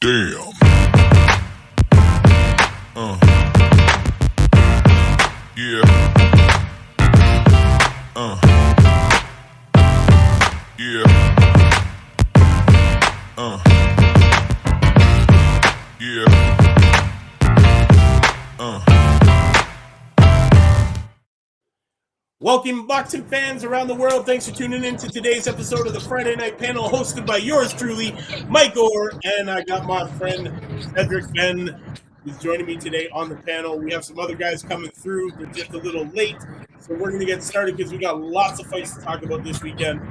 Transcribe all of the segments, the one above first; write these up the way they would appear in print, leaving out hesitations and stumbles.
Damn. Yeah. Yeah. Yeah. Welcome, boxing fans around the world. Thanks for tuning in to today's episode of the Friday Night Panel, hosted by yours truly, Mike Orr, and I got my friend Cedric Ben, who's joining me today on the panel. We have some other guys coming through. They're just a little late, so we're going to get started because we got lots of fights to talk about this weekend.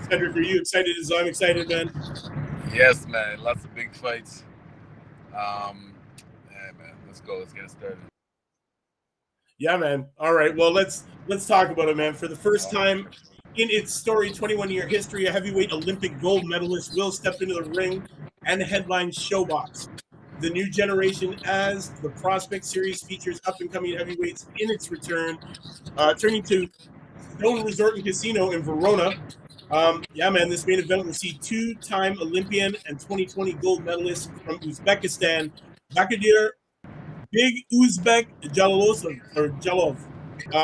Cedric, are you excited as I'm excited, man? Yes, man. Lots of big fights. Yeah, man. Let's go. Let's get it started. Yeah, man. All right. Well, let's talk about it, man. For the first time in its story 21-year history, a heavyweight Olympic gold medalist will step into the ring and headline Showbox. The new generation as the Prospect Series features up-and-coming heavyweights in its return, turning to Stone Resort and Casino in Verona. Yeah, man, this main event will see two-time Olympian and 2020 gold medalist from Uzbekistan, Bakadir Big Uzbek Jalov,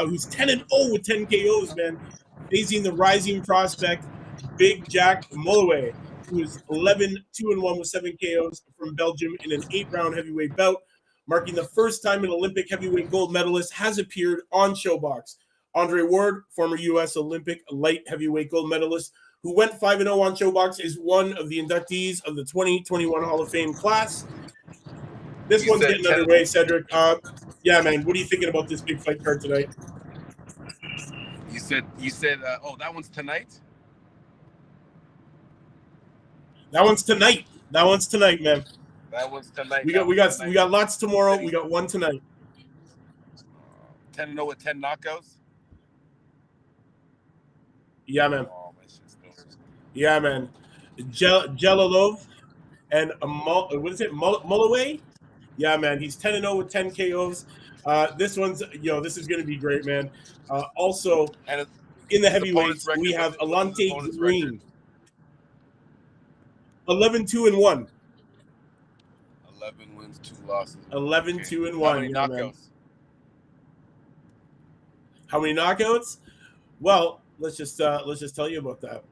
who's 10-0 with 10 KOs, man, facing the rising prospect Big Jack Molloway, who is 11-2-1 with 7 KOs from Belgium in an 8-round heavyweight bout, marking the first time an Olympic heavyweight gold medalist has appeared on Showbox. Andre Ward, former U.S. Olympic light heavyweight gold medalist, who went 5-0 on Showbox, is one of the inductees of the 2021 Hall of Fame class. This one's getting underway, Cedric. Yeah, man. What are you thinking about this big fight card tonight? You said. Oh, that one's tonight. That one's tonight, man. That one's tonight. We got lots tomorrow. We got one tonight. 10-0 with 10 knockouts. Yeah, man. Yeah, man. Jelalov and what is it? Molloway? Yeah, man. He's 10-0 with 10 KOs. This one's, this is going to be great, man. Also, in the heavyweights, we have Alante Green. 11-2-1. 11 wins, 2 losses. 11-2-1. How many knockouts? Man. How many knockouts? Well, let's just tell you about that.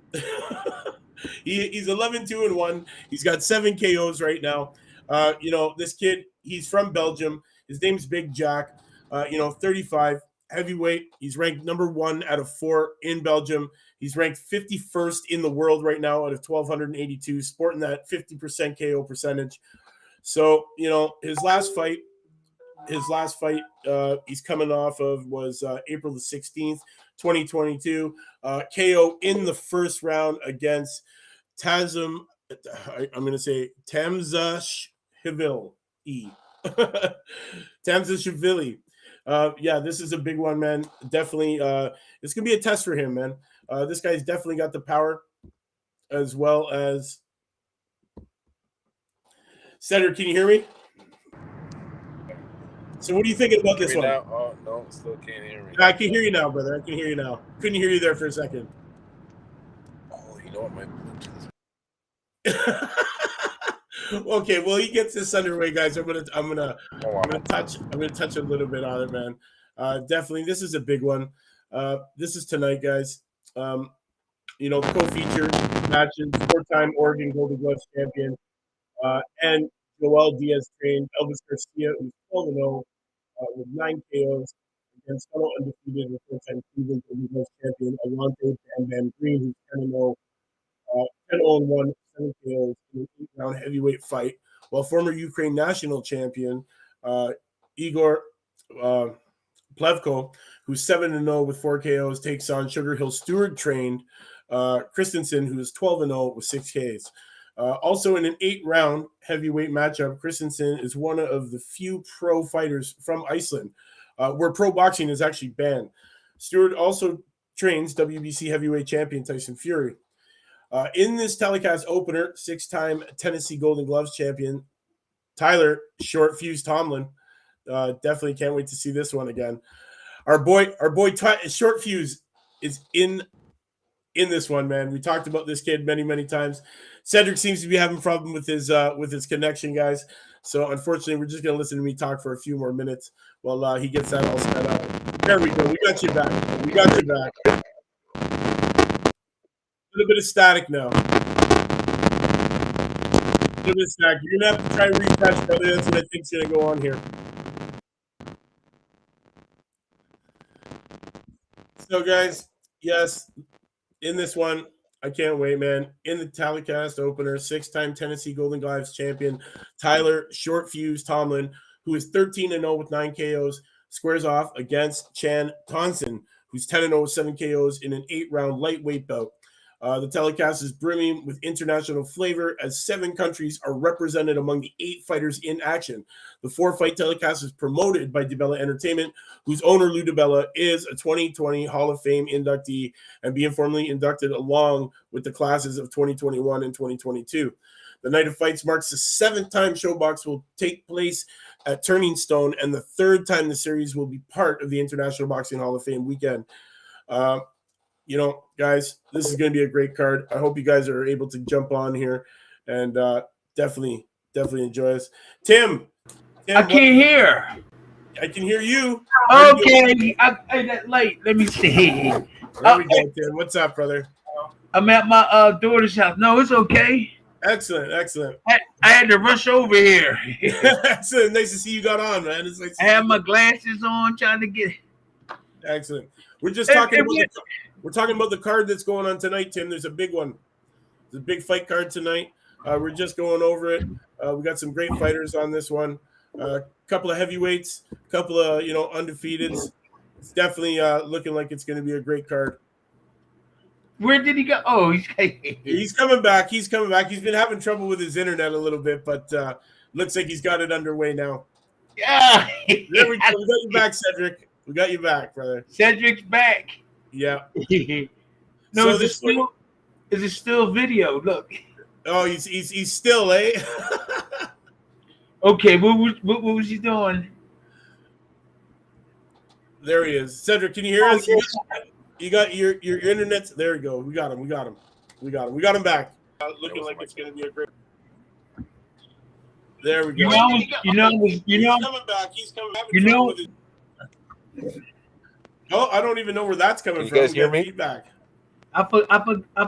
He's 11-2-1. He's got 7 KOs right now. This kid, he's from Belgium. His name's Big Jack. 35 heavyweight. He's ranked number 1 out of 4 in Belgium. He's ranked 51st in the world right now out of 1,282, sporting that 50% KO percentage. So, his last fight he's coming off of was April the 16th, 2022. KO in the first round against Tamzashvili. Tamzashvili. Yeah, this is a big one, man. Definitely, it's gonna be a test for him, man. This guy's definitely got the power, as well as. Cedric, can you hear me? So, what are you thinking about this one? Now? Oh, no, still can't hear me. I can hear you now, brother. I can hear you now. Couldn't hear you there for a second. Oh, you know what, my Okay, well, he gets this underway, guys. I'm gonna touch a little bit on it, man. Definitely, this is a big one. This is tonight, guys. The co-feature matches: 4-time Oregon Golden Gloves champion and Joel Diaz trained Elvis Garcia, who's 12-0 with 9 KOs against fellow undefeated and 4-time Cleveland Golden Gloves champion Alante Van Green, who's 10-0. 10-0-1, 7 KOs in an 8-round heavyweight fight, while former Ukraine national champion Igor Plevko, who's 7-0 with 4 KOs, takes on Sugar Hill Stewart trained Christensen, who is 12-0 with 6 Ks. Also in an 8-round heavyweight matchup, Christensen is one of the few pro fighters from Iceland where pro boxing is actually banned. Stewart also trains WBC heavyweight champion Tyson Fury. In this telecast opener, 6-time Tennessee Golden Gloves champion Tyler Short Fuse Tomlin. Definitely can't wait to see this one again. Our boy Short Fuse is in this one, man. We talked about this kid many, many times. Cedric seems to be having a problem with his connection, guys. So unfortunately, we're just gonna listen to me talk for a few more minutes while he gets that all set up. There we go. We got you back. We got you back. A little bit of static now. A little bit of static. You're gonna have to try and refresh, brother. That's what I think's gonna go on here. So, guys, yes, in this one, I can't wait, man. In the telecast opener, 6-time Tennessee Golden Gloves champion Tyler Short Fuse Tomlin, who is 13-0 with 9 KOs, squares off against Chan Thompson, who's 10-0 with 7 KOs in an 8-round lightweight bout. The telecast is brimming with international flavor as 7 countries are represented among the 8 fighters in action. The 4-fight telecast is promoted by DiBella Entertainment, whose owner, Lou DiBella, is a 2020 Hall of Fame inductee and being formally inducted along with the classes of 2021 and 2022. The Night of Fights marks the 7th time ShowBox will take place at Turning Stone and the 3rd time the series will be part of the International Boxing Hall of Fame weekend. Guys, this is going to be a great card. I hope you guys are able to jump on here and definitely enjoy us. Tim, I can't hear. I can hear you. Okay, that light. Let me see. There we go, Tim. What's up, brother? I'm at my daughter's house. No, it's okay. Excellent. I had to rush over here. Excellent. Nice to see you got on, man. It's nice I have my glasses on, trying to get. Excellent. We're just talking we're talking about the card that's going on tonight, Tim. There's a big one. There's a big fight card tonight. We're just going over it. We got some great fighters on this one. A couple of heavyweights, a couple of undefeateds. It's definitely looking like it's going to be a great card. Where did he go? Oh, he's coming back. He's coming back. He's been having trouble with his internet a little bit, but looks like he's got it underway now. Yeah. There we go. We got you back, Cedric. We got you back, brother. Cedric's back. Yeah. No, so is it still video? Look. Oh, he's still, eh? Okay, what was he doing? There he is. Cedric, can you hear us? You got your internet. There we go. We got him. We got him back. Looking like it's going to be a great. There we go. He's coming back. He's coming back. Oh, I don't even know where that's coming from. You guys hear me? Feedback. I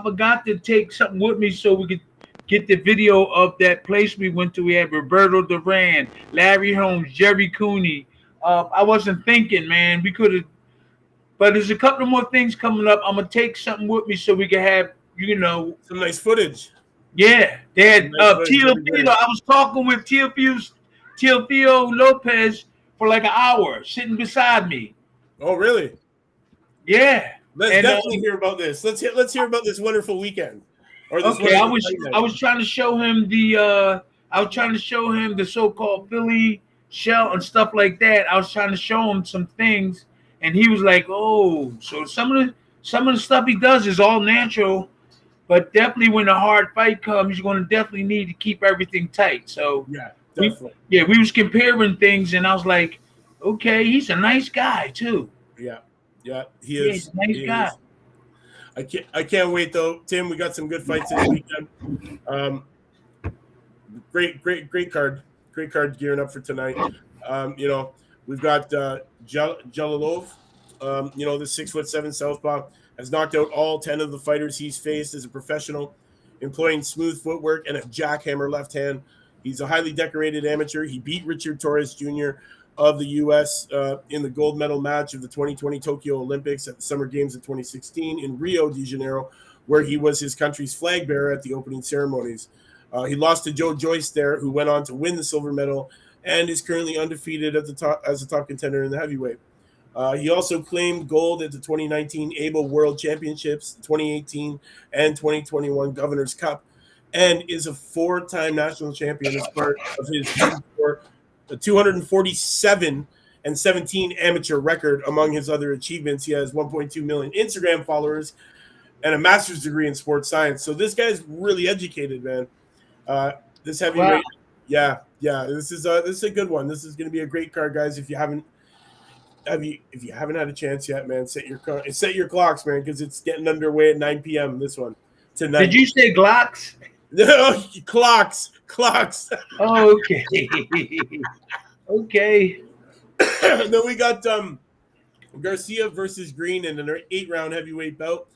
forgot to take something with me so we could get the video of that place we went to. We had Roberto Duran, Larry Holmes, Jerry Cooney. I wasn't thinking, man. We could have, but there's a couple more things coming up. I'm gonna take something with me so we can have, some nice footage. Yeah, they had Teofilo. I was talking with Teofilo Lopez for like an hour, sitting beside me. Oh, really? Yeah. Let's definitely hear about this. Let's hear about this wonderful weekend. Okay, I was trying to show him the so-called Philly shell and stuff like that. I was trying to show him some things, and he was like, "Oh, so some of the stuff he does is all natural, but definitely when the hard fight comes, you're going to definitely need to keep everything tight." So yeah, definitely. We was comparing things, and I was like, "Okay, he's a nice guy too." Yeah, he is. He's a nice guy. I can't wait though, Tim. We got some good fights this weekend. Great card. Great card gearing up for tonight. We've got Jalalov. The 6'7" southpaw has knocked out all 10 of the fighters he's faced as a professional, employing smooth footwork and a jackhammer left hand. He's a highly decorated amateur. He beat Richard Torres Jr. of the U.S. In the gold medal match of the 2020 Tokyo Olympics at the Summer Games of 2016 in Rio de Janeiro, where he was his country's flag bearer at the opening ceremonies. He lost to Joe Joyce there, who went on to win the silver medal and is currently undefeated at the top as a top contender in the heavyweight. He also claimed gold at the 2019 ABLE World Championships, 2018 and 2021 Governor's Cup, and is a 4-time national champion as part of his 247 and 17 amateur record. Among his other achievements, he has 1.2 million Instagram followers and a master's degree in sports science. So this guy's really educated, man. This heavyweight, wow. Yeah. This is a good one. This is going to be a great card, guys. If you haven't had a chance yet, man, set your clocks, man, because it's getting underway at 9 p.m. This one tonight. Did you say Glocks? No, clocks. Okay. Okay. Then we got Garcia versus Green in an 8-round heavyweight bout.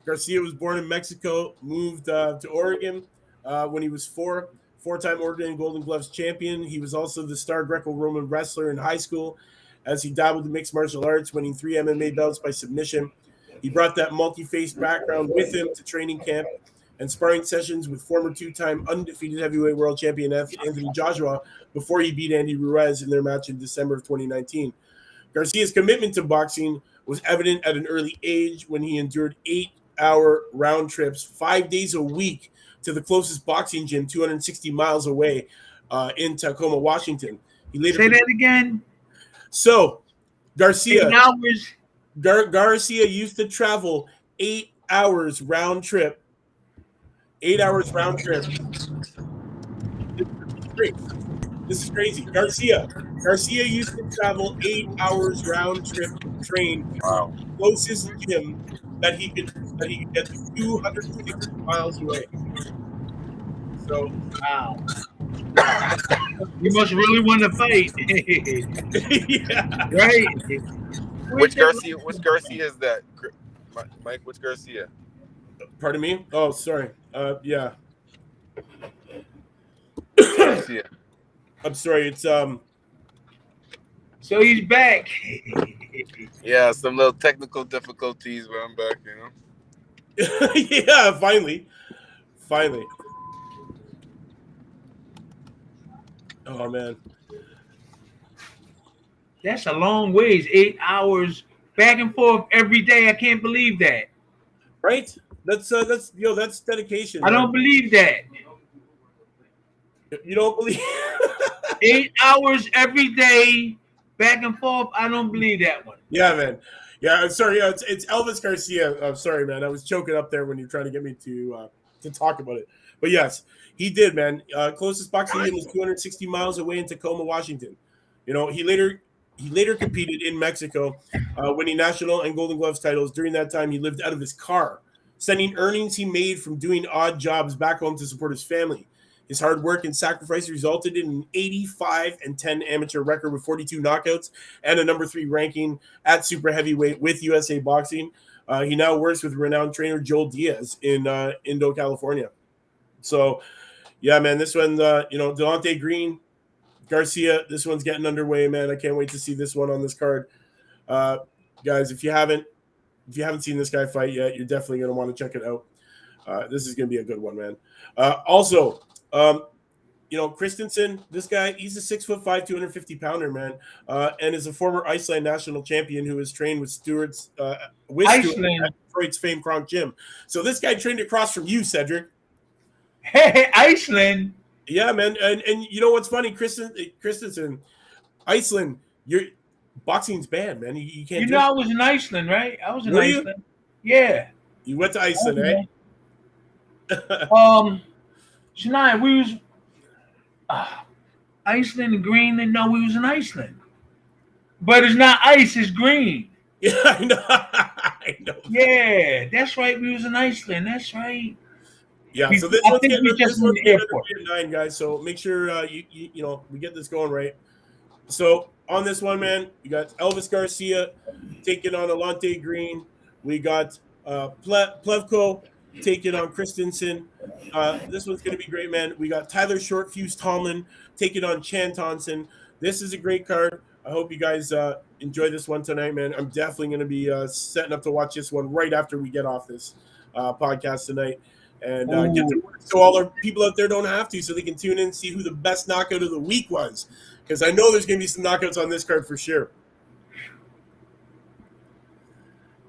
Garcia was born in Mexico, moved to Oregon when he was four-time Oregon Golden Gloves champion. He was also the star Greco-Roman wrestler in high school, as he dabbled in mixed martial arts, winning 3 MMA belts by submission. He brought that multi-faced background with him to training camp and sparring sessions with former 2-time undefeated heavyweight world champion Anthony Joshua before he beat Andy Ruiz in their match in December of 2019. Garcia's commitment to boxing was evident at an early age when he endured 8-hour round trips 5 days a week to the closest boxing gym 260 miles away in Tacoma, Washington. He later Say that again. So, Garcia 8 hours. Garcia used to travel 8 hours round trip. 8 hours round trip. This is crazy. Garcia used to travel 8 hours round trip to train Wow. closest gym that he could get to 260 miles away. So Wow. You must really want to fight. yeah. Right? Which Garcia is that? Mike, which Garcia? Pardon me? Oh, sorry. Yeah. Garcia. I'm sorry. It's So he's back. Yeah, some little technical difficulties, but I'm back, yeah, finally. Oh man. That's a long ways. 8 hours back and forth every day. I can't believe that. Right? That's dedication. I don't believe that. You don't believe 8 hours every day, back and forth. I don't believe that one. Yeah, man. Yeah, I'm sorry. It's Elvis Garcia. I'm sorry, man. I was choking up there when you're trying to get me to talk about it. But yes, he did, man. Closest boxing gym was 260 miles away in Tacoma, Washington. You know, he later competed in Mexico, winning national and Golden Gloves titles. During that time, he lived out of his car, sending earnings he made from doing odd jobs back home to support his family. His hard work and sacrifice resulted in an 85-10 amateur record with 42 knockouts and a number 3 ranking at super heavyweight with USA Boxing. He now works with renowned trainer Joel Diaz in Indo, California. So, yeah, man, this one, Delonte Green, Garcia, this one's getting underway, man. I can't wait to see this one on this card. Guys, if you haven't seen this guy fight yet, you're definitely going to want to check it out. This is going to be a good one, man. Also, Christensen, this guy, he's a 6'5", 250-pounder, man, and is a former Iceland national champion who has trained with Stuart at Detroit's famed Kronk Gym. So this guy trained across from you, Cedric. Hey, Iceland. Yeah, man, and you know what's funny, Christensen, Iceland, your boxing's banned, man. You can't. I was in Iceland, right? I was in Iceland. Yeah. You went to Iceland, right? Shania, we was Iceland and Greenland. No, we was in Iceland, but it's not ice; it's green. Yeah, I know. I know. Yeah, that's right. We was in Iceland. That's right. Yeah, so this one's getting at 9, guys. So make sure we get this going right. So on this one, man, we got Elvis Garcia taking on Alante Green. We got Plevko taking on Christensen. This one's going to be great, man. We got Tyler Shortfuse Tomlin taking on Chan Thompson. This is a great card. I hope you guys enjoy this one tonight, man. I'm definitely going to be setting up to watch this one right after we get off this podcast tonight. And get to work so all our people out there don't have to, so they can tune in and see who the best knockout of the week was. Because I know there's going to be some knockouts on this card for sure.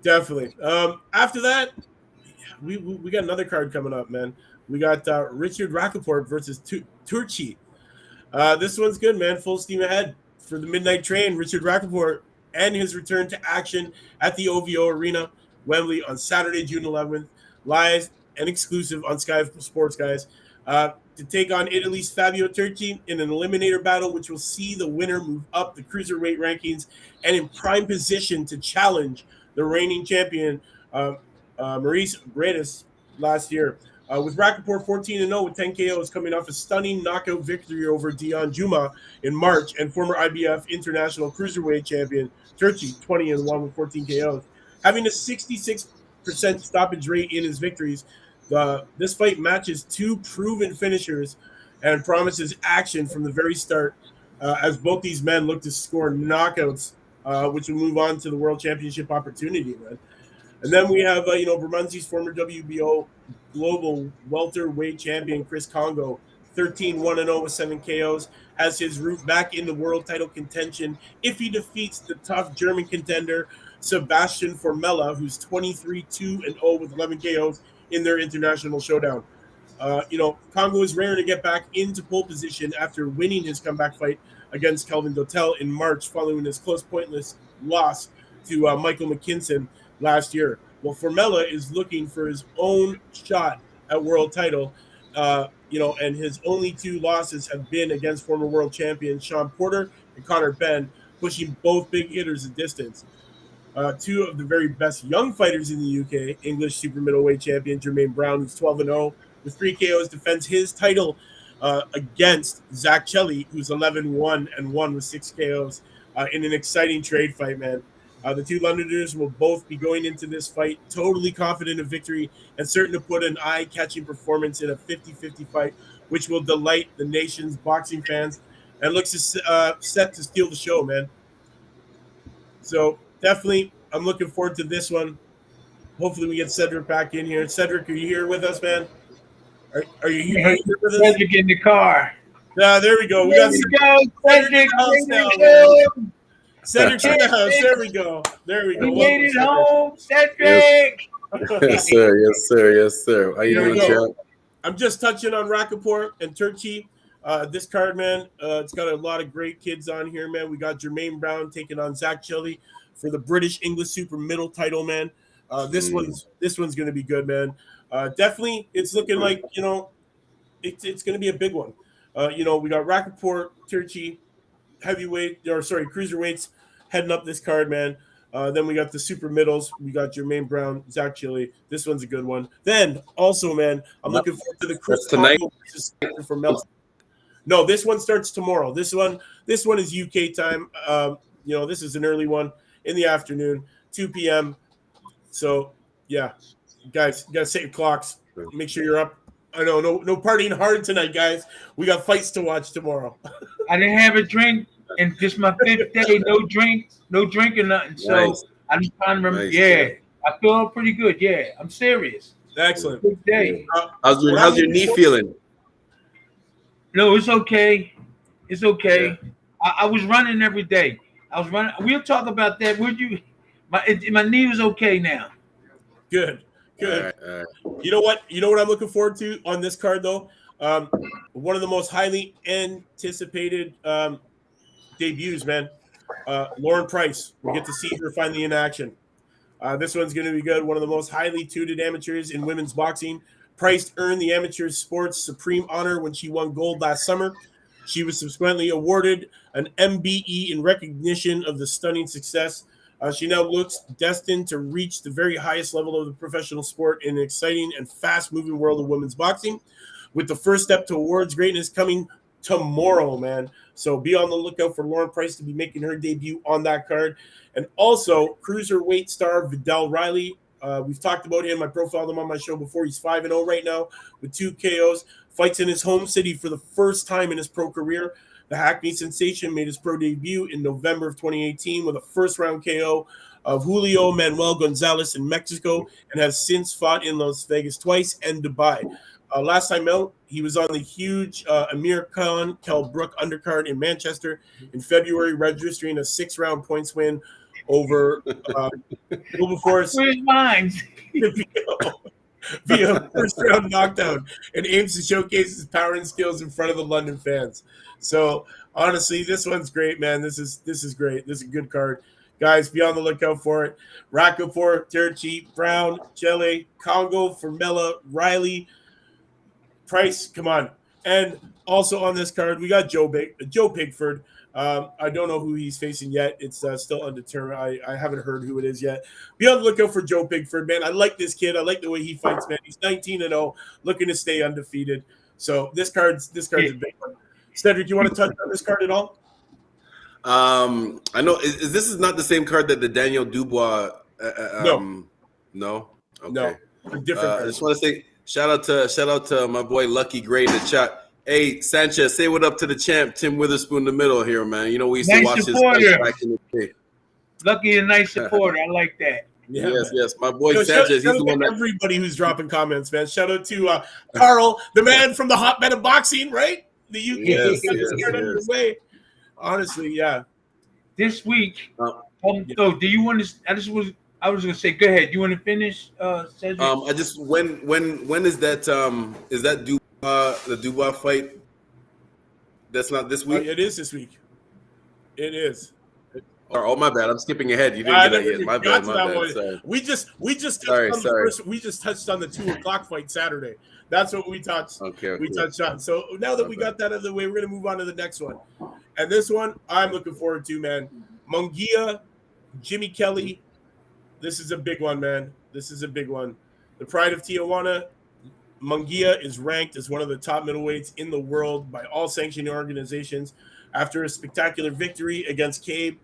Definitely. After that, we got another card coming up, man. We got Richard Rappaport versus Turchi. This one's good, man. Full steam ahead for the midnight train. Richard Rappaport and his return to action at the OVO Arena, Wembley, on Saturday, June 11th. Live and exclusive on Sky Sports, guys. To take on Italy's Fabio Turchi in an eliminator battle, which will see the winner move up the cruiserweight rankings and in prime position to challenge the reigning champion, Maurice Bredis, last year. With Rappaport 14-0 with 10 KOs, coming off a stunning knockout victory over Dion Juma in March, and former IBF International Cruiserweight Champion Turchi 20-1 with 14 KOs. Having a 66% stoppage rate in his victories, this fight matches two proven finishers and promises action from the very start, as both these men look to score knockouts, which will move on to the World Championship opportunity, man. And then we have, Bermondsey's former WBO global welterweight champion Chris Congo, 13-1-0 with 7 KOs, has his route back in the world title contention if he defeats the tough German contender Sebastian Formella, who's 23-2-0 with 11 KOs in their international showdown. Congo is raring to get back into pole position after winning his comeback fight against Kelvin Dotel in March following his close, pointless loss to Michael McKinson last year. Well, Formella is looking for his own shot at world title, and his only two losses have been against former world champions Sean Porter and Connor Benn, pushing both big hitters a distance. Two of the very best young fighters in the UK, English super middleweight champion Jermaine Brown, who's 12-0 with 3 KOs, defends his title against Zach Chelly, who's 11-1-1 with 6 KOs in an exciting trade fight, man. The two Londoners will both be going into this fight totally confident of victory and certain to put an eye-catching performance in a 50-50 fight, which will delight the nation's boxing fans and looks set to steal the show, man. So definitely, I'm looking forward to this one. Hopefully, we get Cedric back in here. Cedric, are you here with us, man? Are you here with us? Cedric in the car. There we go. We There got we go. Cedric. Cedric's in the house. There we go. We made it home, Cedric. Yes, sir. Yes, sir. Yes, sir. How you doing, champ? I'm just touching on Rappaport and Turchi. This card, man, it's got a lot of great kids on here, man. We got Jermaine Brown taking on Zach Chelly for the British English Super Middle title, man. This one's going to be good, man. Definitely, it's looking like it's going to be a big one. We got Rappaport, Turchi, cruiserweights heading up this card, man. Then we got the super middles. We got Jermaine Brown, Zach Chili. This one's a good one. Then also, man, I'm looking forward to the Chris tonight for Melton. No, this one starts tomorrow. This one is UK time. This is an early one in the afternoon, 2 p.m. So yeah, guys, you gotta set your clocks. Make sure you're up. I know, no partying hard tonight, guys. We got fights to watch tomorrow. I didn't have a drink, and this my 5th day. No drink or nothing. So Nice. I'm just trying to remember. Nice, Yeah, I feel pretty good. Yeah, I'm serious. Excellent. Good day. How's your knee feeling? No, it's okay. It's okay. Yeah. I was running every day. I was running. We'll talk about that. Would you? My knee is okay now. Good. All right. You know what I'm looking forward to on this card, though? One of the most highly anticipated debuts, man. Lauren Price. We get to see her finally in action. This one's going to be good. One of the most highly touted amateurs in women's boxing. Price earned the amateur sports supreme honor when she won gold last summer. She was subsequently awarded an MBE in recognition of the stunning success. She now looks destined to reach the very highest level of the professional sport in an exciting and fast-moving world of women's boxing, with the first step towards greatness coming tomorrow, man. So be on the lookout for Lauren Price to be making her debut on that card. And also, cruiserweight star Vidal Riley. We've talked about him. I profiled him on my show before. He's 5-0 right now with 2 KOs. Fights in his home city for the first time in his pro career. The Hackney sensation made his pro debut in November of 2018 with a first-round KO of Julio Manuel Gonzalez in Mexico, and has since fought in Las Vegas twice and Dubai. Last time out, he was on the huge Amir Khan Kell Brook undercard in Manchester in February, registering a 6-round points win over Wilberforce via first-round knockdown, and aims to showcase his power and skills in front of the London fans. So honestly, this one's great, man. This is great. This is a good card. Guys, be on the lookout for it. Rappaport, Turchi, Brown, Chele, Congo, Formella, Riley, Price. Come on. And also on this card, we got Joe Pigford. I don't know who he's facing yet. It's still undetermined. I haven't heard who it is yet. Be on the lookout for Joe Pigford, man. I like this kid. I like the way he fights, man. He's 19-0, looking to stay undefeated. So this card's a big one. Cedric, you want to touch on this card at all? I know this is not the same card that the Daniel Dubois. No. No. Okay. No, a different I card. just want to say shout out to my boy Lucky Gray in the chat. Hey Sanchez, say what up to the champ Tim Witherspoon in the middle here, man. You know we used to watch his fights back in the day. Lucky and nice supporter. I like that. Yeah, yes. My boy Sanchez, shout he's the one that everybody who's dropping comments, man. Shout out to Carl, the man from the hotbed of boxing, right? The UK. Yes. Honestly, yeah. This week. Yeah. So do you want to? I was gonna say, go ahead. You want to finish, Cedric? I just when is that the Dubois fight? That's not this week. It is this week. It is. Oh my bad. I'm skipping ahead. You didn't get that yet. My bad. Sorry. We just touched on the 2:00 fight Saturday. That's what we touched. Okay. We touched on. So now that we got that out of the way, we're gonna move on to the next one. And this one I'm looking forward to, man. Munguia, Jimmy Kelly. This is a big one, man. This is a big one. The pride of Tijuana. Munguia is ranked as one of the top middleweights in the world by all sanctioning organizations after a spectacular victory against King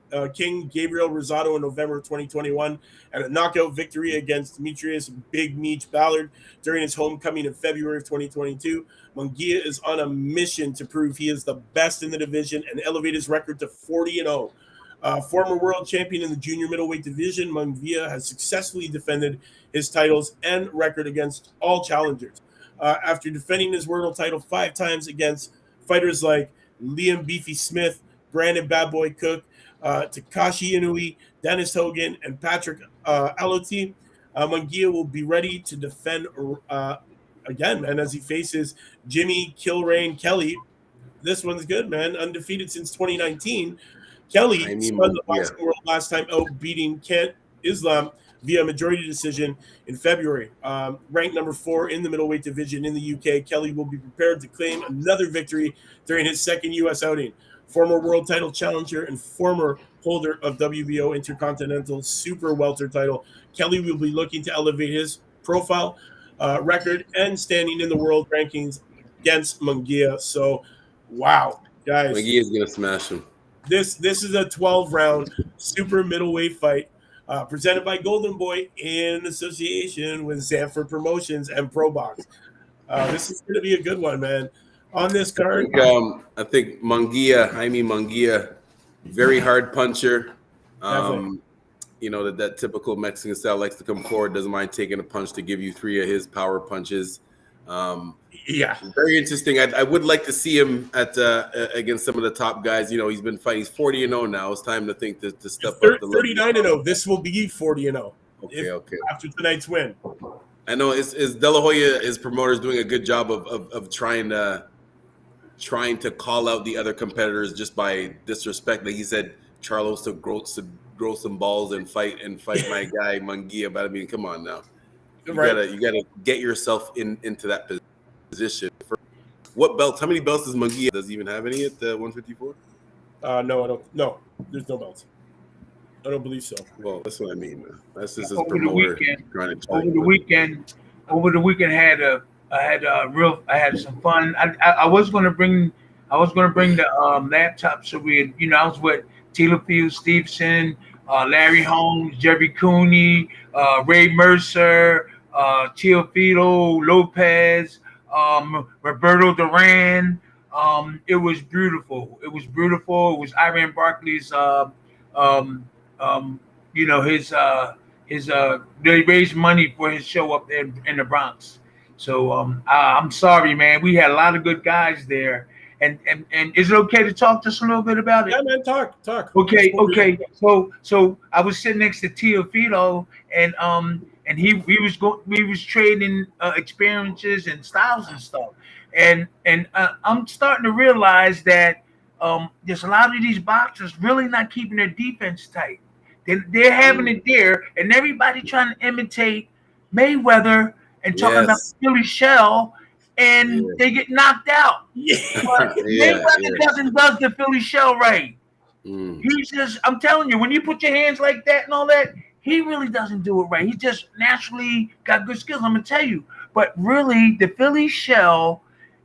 Gabriel Rosado in November of 2021 and a knockout victory against Demetrius Big Meech Ballard during his homecoming in February of 2022. Munguia is on a mission to prove he is the best in the division and elevate his record to 40-0. Former world champion in the junior middleweight division, Munguia has successfully defended his titles and record against all challengers. After defending his world title 5 times against fighters like Liam Beefy Smith, Brandon Bad Boy Cook, Takashi Inoue, Dennis Hogan, and Patrick Aloti, Munguia will be ready to defend again, man, as he faces Jimmy Kilrain Kelly. This one's good, man. Undefeated since 2019. Kelly spun the boxing world last time out, beating Kent Islam via majority decision in February. Ranked number 4 in the middleweight division in the UK, Kelly will be prepared to claim another victory during his second U.S. outing. Former world title challenger and former holder of WBO Intercontinental Super Welter title, Kelly will be looking to elevate his profile, record, and standing in the world rankings against Munguia. So, wow, guys. Munguia is going to smash him. This is a 12-round super middleweight fight presented by Golden Boy in association with Sanford Promotions and Pro Box. This is going to be a good one, man. On this card, I think Munguia, very hard puncher. You know that typical Mexican style, likes to come forward, doesn't mind taking a punch to give you 3 of his power punches. Very interesting. I would like to see him at against some of the top guys. You know, he's been fighting. He's 40-0 now. It's time to think to step up. 39-0. This will be 40-0. Okay. After tonight's win, I know is De La Hoya, his promoter, is doing a good job of trying to call out the other competitors just by disrespect. Like he said, Charlos to grow some balls and fight my guy Munguia. But I mean, come on now. You gotta get yourself into that position. What belts? How many belts does Munguia? Does he even have any at the 154? No, I don't. No, there's no belts. I don't believe so. Well, that's what I mean. That's just his Over promoter the weekend, I had some fun. I was gonna bring the laptop, so I was with Taylor Field Stevenson, Larry Holmes, Jerry Cooney, Ray Mercer, Teofilo Lopez, Roberto Duran. It was beautiful. It was Iran Barkley's. They raised money for his show up there in the Bronx. So I'm sorry, man. We had a lot of good guys there. And is it okay to talk just a little bit about it? Yeah, man, talk. Okay. So I was sitting next to Teofilo, and we was trading experiences and styles and stuff. And I'm starting to realize that there's a lot of these boxers really not keeping their defense tight. They're having it there, and everybody trying to imitate Mayweather and talking about Billy Shell. and they get knocked out. Yeah. But Mayweather does the Philly shell right. Mm. He just, I'm telling you, when you put your hands like that and all that, he really doesn't do it right. He just naturally got good skills. I'm gonna tell you. But really, the Philly shell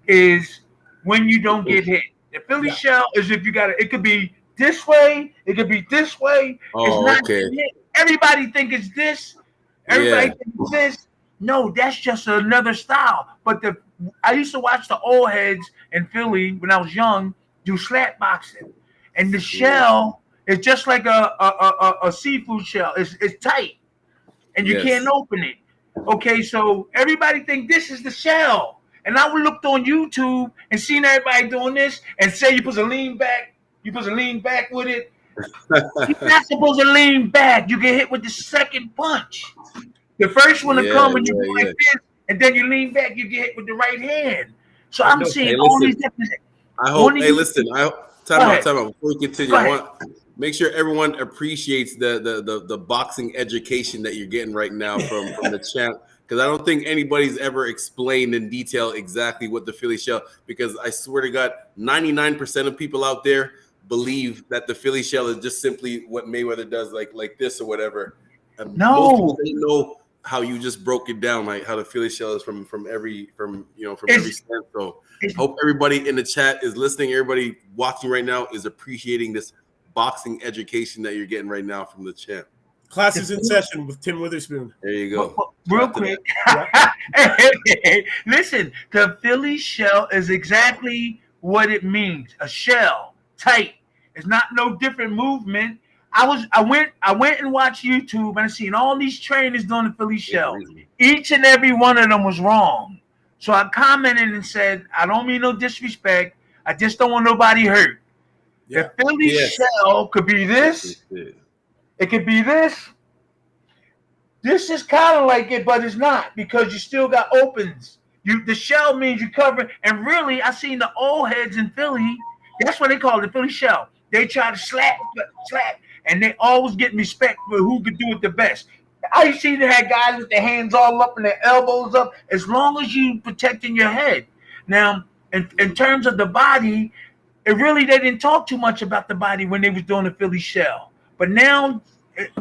is when you don't get hit. The Philly shell is if you got it. It could be this way. It could be this way. It's not getting hit. Everybody think it's this. Everybody think it's this. No, that's just another style. But I used to watch the old heads in Philly when I was young do slap boxing, and the shell is just like a seafood shell. It's tight, and you can't open it. Okay, so everybody think this is the shell, and I looked on YouTube and seen everybody doing this, and say you supposed to lean back. You supposed to lean back with it. You're not supposed to lean back. You get hit with the second punch. The first one to come when you go like this, and then you lean back, you get hit with the right hand. So I'm seeing all these different. I hope. Hey, listen. Time out. Before we continue, I want to make sure everyone appreciates the boxing education that you're getting right now from the champ, because I don't think anybody's ever explained in detail exactly what the Philly shell. Because I swear to God, 99% of people out there believe that the Philly shell is just simply what Mayweather does, like this or whatever. No, most people don't know how you just broke it down, like how the Philly shell is from every stance. So hope everybody in the chat is listening. Everybody watching right now is appreciating this boxing education that you're getting right now from the champ. Class is in session with Tim Witherspoon. There you go. Real quick. Listen, the Philly shell is exactly what it means. A shell, tight. It's not no different movement. I went and watched YouTube and I seen all these trainers doing the Philly shell. Each and every one of them was wrong. So I commented and said, I don't mean no disrespect. I just don't want nobody hurt. The Philly shell could be this. It could be this. This is kind of like it, but it's not, because you still got opens. The shell means you cover. And really, I seen the old heads in Philly. That's what they call it, the Philly shell. They try to slap. And they always get respect for who could do it the best. I see they had guys with their hands all up and their elbows up, as long as you protecting your head. Now, in terms of the body, they didn't talk too much about the body when they was doing the Philly shell. But now,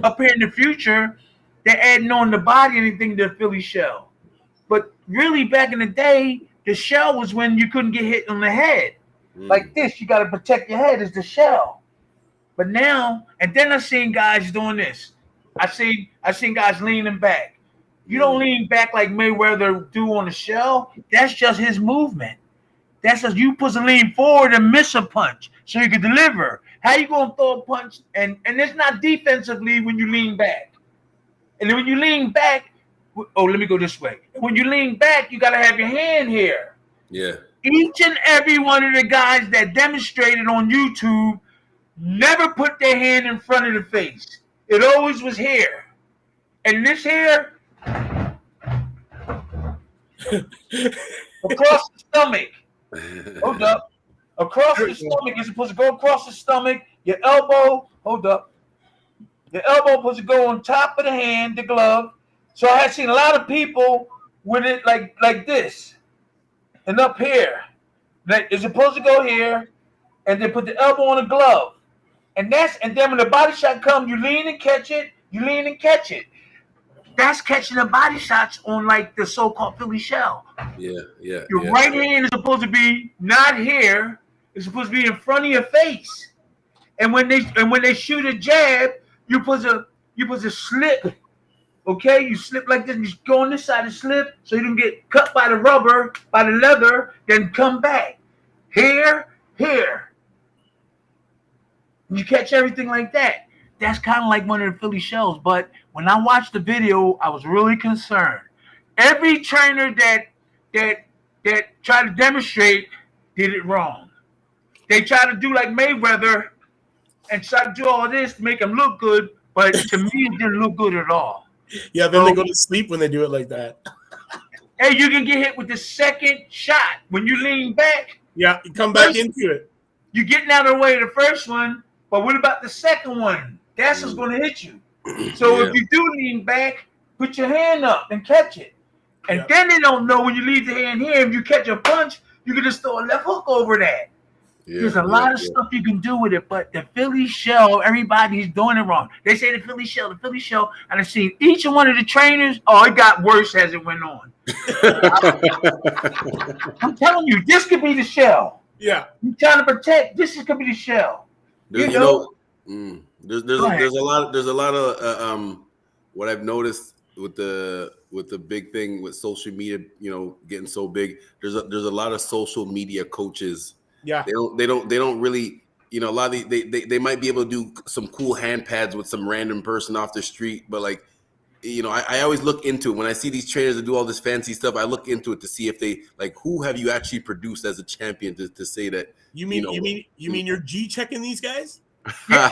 up here in the future, they're adding on the body anything to the Philly shell. But really, back in the day, the shell was when you couldn't get hit on the head. Like this, you got to protect your head is the shell. But now, and then I seen guys doing this. I seen guys leaning back. You don't lean back like Mayweather do on the shell. That's just his movement. That's just you supposed to lean forward and miss a punch so you can deliver. How you gonna throw a punch? And it's not defensively when you lean back. And then when you lean back, let me go this way. When you lean back, you gotta have your hand here. Yeah. Each and every one of the guys that demonstrated on YouTube never put their hand in front of the face. It always was here. And this here, across the stomach. Hold up. Across the stomach, you're supposed to go across the stomach. Your elbow, hold up. Your elbow supposed to go on top of the hand, the glove. So I have seen a lot of people with it like this. And up here. It's supposed to go here. And then put the elbow on the glove. And then when the body shot comes, you lean and catch it. You lean and catch it. That's catching the body shots on like the so-called Philly shell. Yeah. Your right hand is supposed to be not here. It's supposed to be in front of your face. And when they shoot a jab, you put a slip. Okay, you slip like this, and you go on this side and slip, so you don't get cut by the rubber, by the leather, then come back. Here. You catch everything like that. That's kind of like one of the Philly shells. But when I watched the video, I was really concerned. Every trainer that tried to demonstrate did it wrong. They tried to do like Mayweather and try to do all this to make him look good, but to me, it didn't look good at all. Yeah, then they go to sleep when they do it like that. Hey, you can get hit with the second shot. When you lean back, yeah, you come back into it. You're getting out of the way of the first one, but what about the second one? That's what's going to hit you. So if you do lean back, put your hand up and catch it. And Yeah. then they don't know when you leave the hand here, if you catch a punch, you can just throw a left hook over that. There's a lot of stuff you can do with it, but the Philly shell, everybody's doing it wrong. They say the Philly shell, and I've seen each one of the trainers. Oh, it got worse as it went on. I'm telling you, this could be the shell. Yeah. You're trying to protect. This could be the shell. There's a lot of what I've noticed with the big thing with social media, getting so big. There's a lot of social media coaches. Yeah. They don't really, a lot of they might be able to do some cool hand pads with some random person off the street, but like, I always look into it when I see these trainers that do all this fancy stuff. I look into it to see if they like who have you actually produced as a champion to say that. You mean you're G checking these guys? They're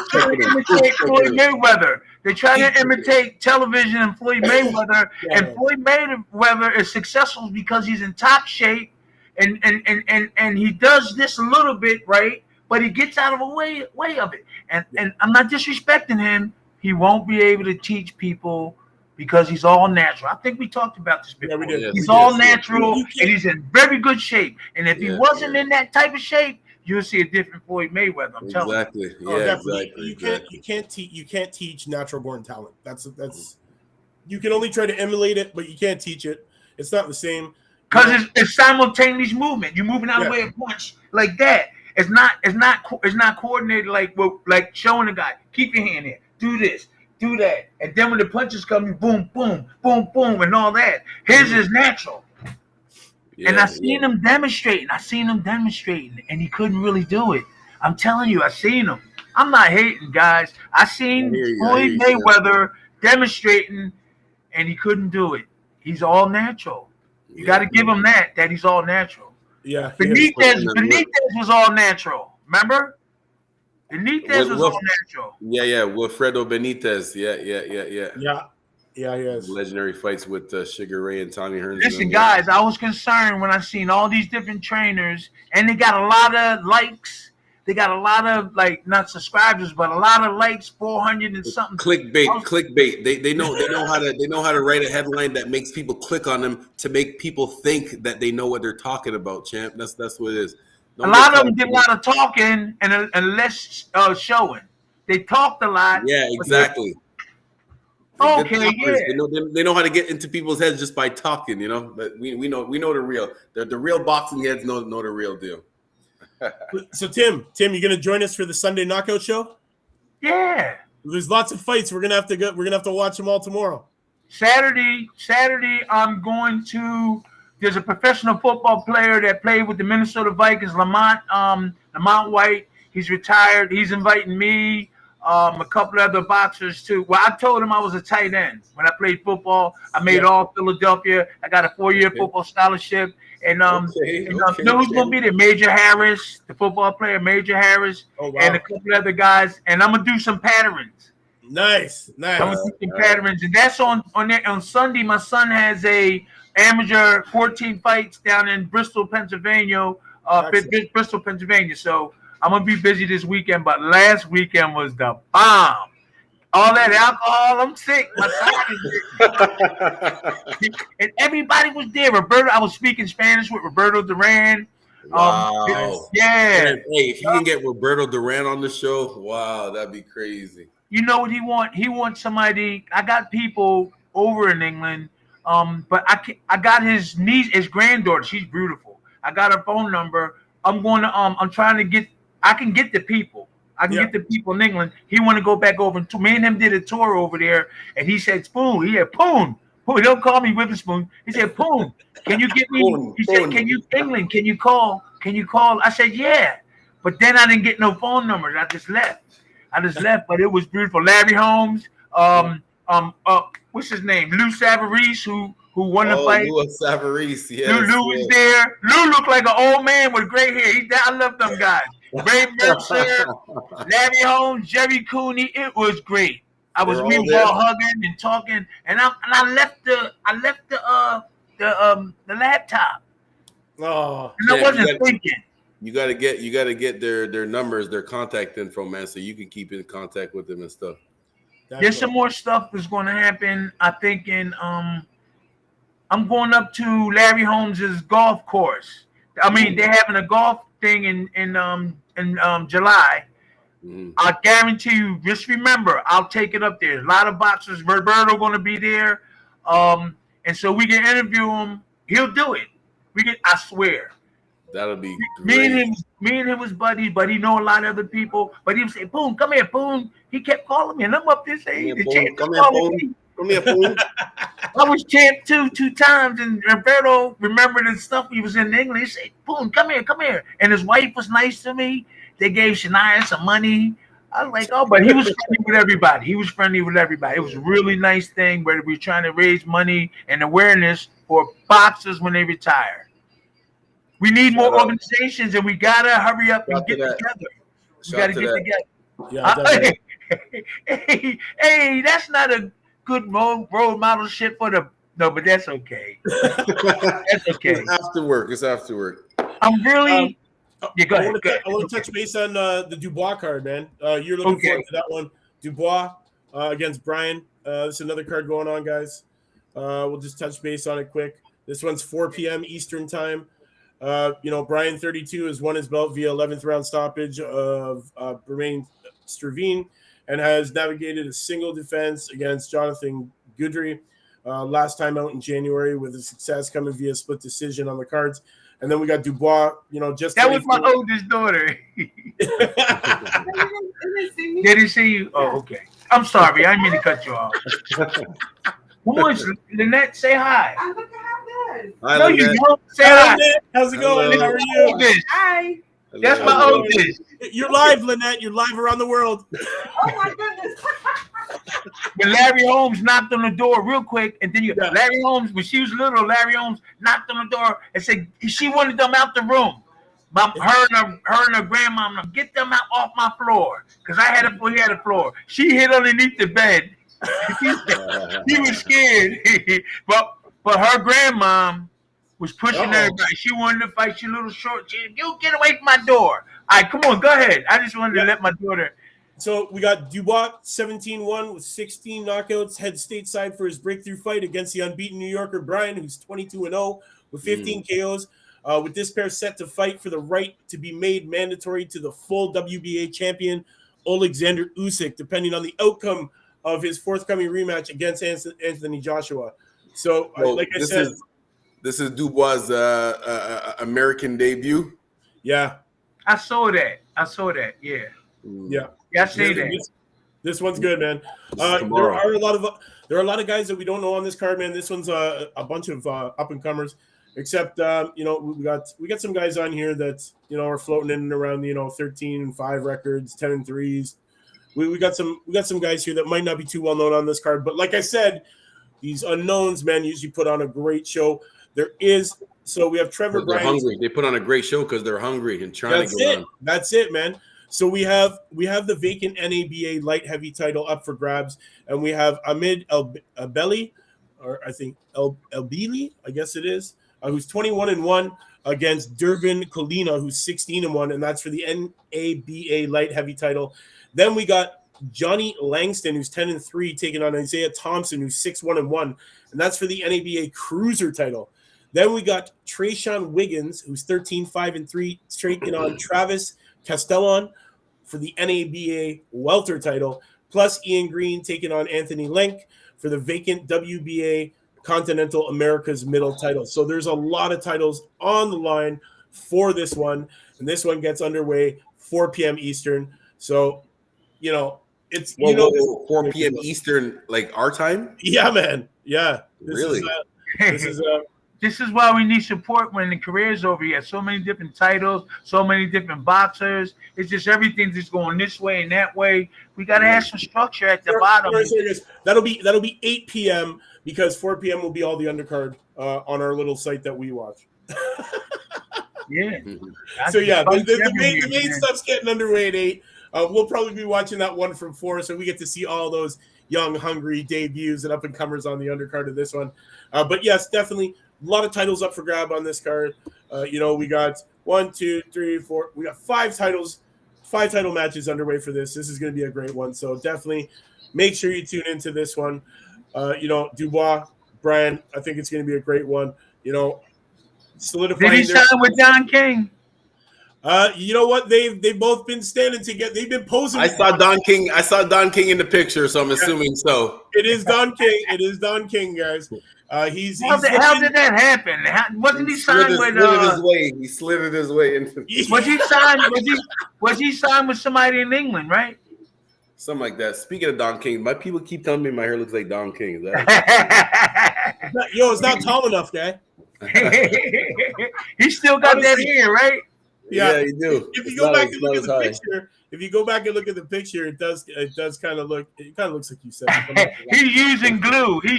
trying to imitate Floyd Mayweather. They're trying to imitate television and Floyd Mayweather. Yeah. And Floyd Mayweather is successful because he's in top shape, and he does this a little bit right, but he gets out of the way of it. And I'm not disrespecting him. He won't be able to teach people because he's all natural. I think we talked about this before. Yeah, we did. He's all natural, and he's in very good shape. And if he wasn't in that type of shape, you'll see a different Floyd Mayweather. I'm telling you. Exactly. You can't teach natural born talent. That's you can only try to emulate it, but you can't teach it. It's not the same. Because it's simultaneous movement. You're moving out of the way of punch like that. It's not coordinated like showing the guy. Keep your hand here. Do this. Do that. And then when the punches come, you boom, boom, boom, boom, and all that. His is natural. And I seen him demonstrating. And he couldn't really do it. I'm telling you, I seen him. I'm not hating, guys. I seen Floyd Mayweather demonstrating, and he couldn't do it. He's all natural. You got to give him that he's all natural. Yeah. Benitez was all natural. Remember? Benitez was all natural. Yeah. Wilfredo Benitez. Yeah. Yes. Legendary fights with Sugar Ray and Tommy Hearns. Listen, guys, I was concerned when I seen all these different trainers, and they got a lot of likes. They got a lot of not subscribers, but a lot of likes, 400 and something. Clickbait. They know how to write a headline that makes people click on them to make people think that they know what they're talking about, champ. That's what it is. A lot of them did a lot of talking and less showing. They talked a lot. Yeah, exactly. Okay, yeah. They know how to get into people's heads just by talking, But we know the real. The real boxing heads know the real deal. So Tim, you gonna join us for the Sunday knockout show? Yeah. There's lots of fights. We're gonna have to watch them all tomorrow. Saturday, I'm going to. There's a professional football player that played with the Minnesota Vikings, Lamont White. He's retired. He's inviting me, a couple of other boxers too. Well, I told him I was a tight end when I played football. I made all Philadelphia. I got a 4-year football scholarship. And you know who's gonna be there? Major Harris, the football player, Major Harris, and a couple other guys. And I'm gonna do some patterns. Nice. I'm gonna do some patterns, and that's on Sunday. My son has a amateur 14 fights down in Bristol, Pennsylvania. Bristol, Pennsylvania. So I'm gonna be busy this weekend. But last weekend was the bomb. All that alcohol, I'm sick. My side is sick. And everybody was there. I was speaking Spanish with Roberto Duran. Wow. Yeah. Hey, if you can get Roberto Duran on the show, wow, that'd be crazy. You know what he wants? He wants somebody. I got people over in England, but I got his niece, his granddaughter. She's beautiful. I got her phone number. I'm going to. I'm trying to get. I can get the people. I can get the people in England. He want to go back over. Me and him did a tour over there, and he said, "Spoon." He said, "Poon." Don't call me Witherspoon. He said, "Poon, can you get me?" He said, "Can you England? Can you call? Can you call?" I said, "Yeah," but then I didn't get no phone numbers. I just left, but it was beautiful. Larry Holmes, what's his name? Lou Savarese, who won the fight. Lou Savarese, yes. Lou was there. Lou looked like an old man with gray hair. I love them guys. Ray Mercer, Larry Holmes, Jerry Cooney. It was great. We were all hugging and talking, and I left the laptop. Oh, and I wasn't thinking. You gotta get their numbers, their contact info, man, so you can keep in contact with them and stuff. There's some more stuff that's going to happen. I think in I'm going up to Larry Holmes's golf course. I mean, they're having a golf thing in July. I guarantee you, just remember, I'll take it up there. A lot of boxers, Roberto going to be there, and so we can interview him. He'll do it. I swear. That'll be great. Me and him was buddies, but he know a lot of other people. But he would say, "Boom, come here, Boom." He kept calling me, and I'm up there saying, "The champ is calling me." Come here, Boom. I was champ two times, and Roberto remembered the stuff. He was in English. He said, "Boom, come here." And his wife was nice to me. They gave Shania some money. I was like, oh, but he was friendly with everybody. It was a really nice thing where we were trying to raise money and awareness for boxers when they retire. We need more organizations, and we gotta hurry up and get together. We gotta get together. Yeah, hey, that's not a good role model shit for the. No, but that's okay. That's okay. It's after work. I'm really. Yeah, go ahead. I want to touch base on the Dubois card, man. You're looking forward to that one. Dubois against Brian. There's another card going on, guys. We'll just touch base on it quick. This one's 4 p.m. Eastern time. Brian 32 has won his belt via 11th round stoppage of Bermain Stravine and has navigated a single defense against Jonathan Goodry last time out in January with a success coming via split decision on the cards. And then we got Dubois, just that was my oldest daughter. Did he see you? Oh, okay. I'm sorry. I didn't mean to cut you off. Who is Lynette? Say hi. I look how good. Hi, no, Lynette. you don't. Say hi. How's it going? Hello. How are you? Hi. That's my oldest. You're live, Lynette. You're live around the world. Oh my goodness. When Larry Holmes knocked on the door real quick, and then Larry Holmes, when she was little, Larry Holmes knocked on the door and said she wanted them out the room. Her and her grandma, get them out off my floor, because he had a floor. She hid underneath the bed. He was scared, but her grandma was pushing everybody. She wanted to fight. She a little short. You get away from my door. All right, come on, go ahead. I just wanted to let my daughter. So we got Dubois 17-1 with 16 knockouts, head stateside for his breakthrough fight against the unbeaten New Yorker Brian, who's 22-0 with 15 KOs. With this pair set to fight for the right to be made mandatory to the full WBA champion, Alexander Usyk, depending on the outcome of his forthcoming rematch against Anthony Joshua. So, this is Dubois' American debut. Yeah, I saw that. Yeah. Yeah. Yeah, I see that. This one's good, man. There are a lot of guys that we don't know on this card, man. This one's a bunch of up and comers. Except we got some guys on here that are floating in and around 13-5 records, 10-3s. We got some guys here that might not be too well known on this card, but like I said, these unknowns, man, usually put on a great show. We have Trevor Bryan. Hungry. They put on a great show because they're hungry and trying to get on. That's it, man. So we have the vacant NABA light heavy title up for grabs, and we have Ahmed Elbeli, or I think Elbeli, I guess it is, who's 21-1 against Durbin Colina, who's 16-1, and that's for the NABA light heavy title. Then we got Johnny Langston, who's 10-3, taking on Isaiah Thompson, who's 6-1-1, and that's for the NABA cruiser title. Then we got Trayshawn Wiggins, who's 13-5-3, taking on Travis Castellon for the NABA welter title, plus Ian Green taking on Anthony Lenk for the vacant WBA Continental America's middle title. So there's a lot of titles on the line for this one, and this one gets underway 4 p.m. Eastern. So, it's 4 p.m. Eastern, like our time. Yeah, man. Yeah, This is why we need support when the career's over. You have so many different titles, so many different boxers. It's just everything's just going this way and that way. We got to have some structure at the bottom. That'll be 8 p.m. because 4 p.m. will be all the undercard on our little site that we watch. Yeah. So yeah, the main stuff's getting underway at 8. We'll probably be watching that one from 4, so we get to see all those young, hungry debuts and up and comers on the undercard of this one. But yes, definitely. A lot of titles up for grab on this card. We got 1, 2, 3, 4. We got 5 title matches underway for this. This is going to be a great one. So definitely make sure you tune into this one. Dubois, Brian, I think it's going to be a great one. You know, Did solidifying he sign with Don King? You know what? They've both been standing together. They've been posing. I saw Don King. I saw Don King in the picture, so I'm assuming so. It is Don King. It is Don King, guys. He's How did that happen? Wasn't he signed with? He slid it his way into. Was he signed? Was he signed with somebody in England? Right. Something like that. Speaking of Don King, my people keep telling me my hair looks like Don King. Is that Yo, it's not tall enough, guy. He still got that hair, right? Yeah, you do. If you go back and look at the picture, it does kind of look. It kind of looks like you said. He's using glue. Yeah,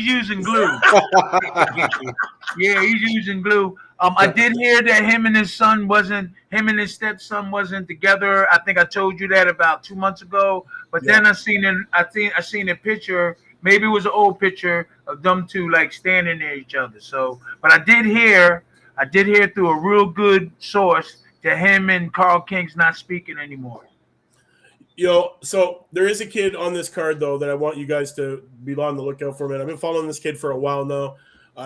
he's using glue. I did hear that him and his stepson wasn't together. I think I told you that about 2 months ago. But then I seen a picture. Maybe it was an old picture of them two like standing near each other. So, but I did hear through a real good source that him and Carl King's not speaking anymore. So there is a kid on this card though that I want you guys to be on the lookout for, man. I've been following this kid for a while now.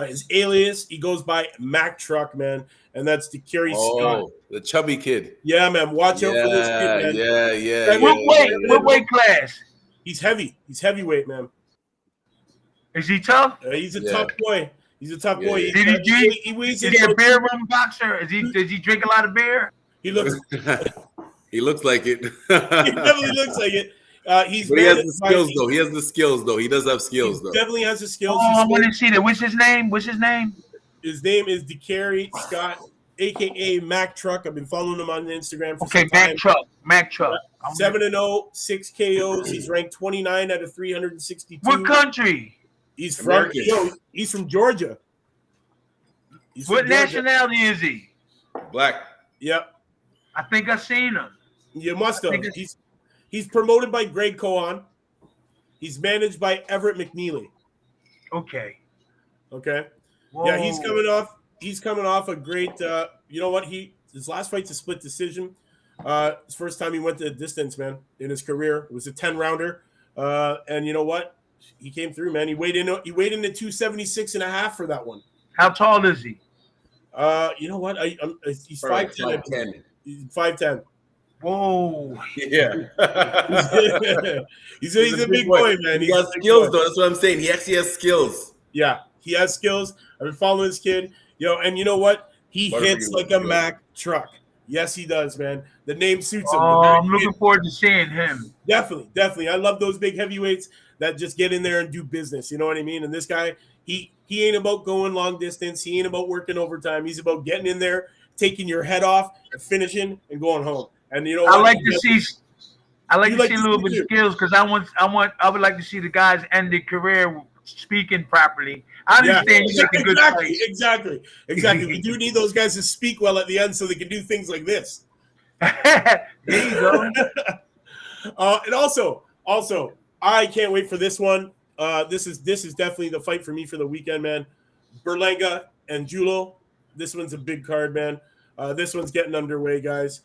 His alias, he goes by Mac Truck, man, and that's Kerry Scott. The chubby kid. Yeah, man. Watch out for this kid, man. Yeah. What weight class? He's heavy. He's heavyweight, man. Is he tough? He's a tough boy. He's a tough boy. Is he a beer rum boxer? Does he drink a lot of beer? He looks. He looks like it. He definitely looks like it. But he has the skills, though. He has the skills, though. He does have skills, though. Definitely has the skills. Oh, I want to see that. What's his name? His name is Kerry Scott, a.k.a. Mac Truck. I've been following him on Instagram for some time. Mac Truck. 7-0, 6 KOs. He's ranked 29 out of 362. What country? He's from Georgia. What nationality is he? Black. Yep. I think I've seen him. You must have. He's promoted by Greg Cohen. He's managed by Everett McNeely. Okay. Whoa. Yeah, he's coming off a great you know what? His last fight's a split decision. His first time he went the distance, man, in his career. It was a 10-rounder. And you know what? He came through, man. He weighed in at 276.5 for that one. How tall is he? You know what? He's 5'10". He's 5'10". Whoa. Yeah. he's a big boy, man. He has skills, though. That's what I'm saying. He actually has skills. Yeah, he has skills. I've been following this kid. And you know what? He hits like a Mack truck. Yes, he does, man. The name suits him. I'm looking forward to seeing him. Definitely. I love those big heavyweights that just get in there and do business. You know what I mean? And this guy, he ain't about going long distance. He ain't about working overtime. He's about getting in there, taking your head off, and finishing, and going home. And you know, I like to see a little bit of skills because I would like to see the guys end their career speaking properly. I understand you make a good fight. Exactly. We do need those guys to speak well at the end so they can do things like this. There you go. And also, I can't wait for this one. This is definitely the fight for me for the weekend, man. Berlanga and Julo. This one's a big card, man. This one's getting underway, guys.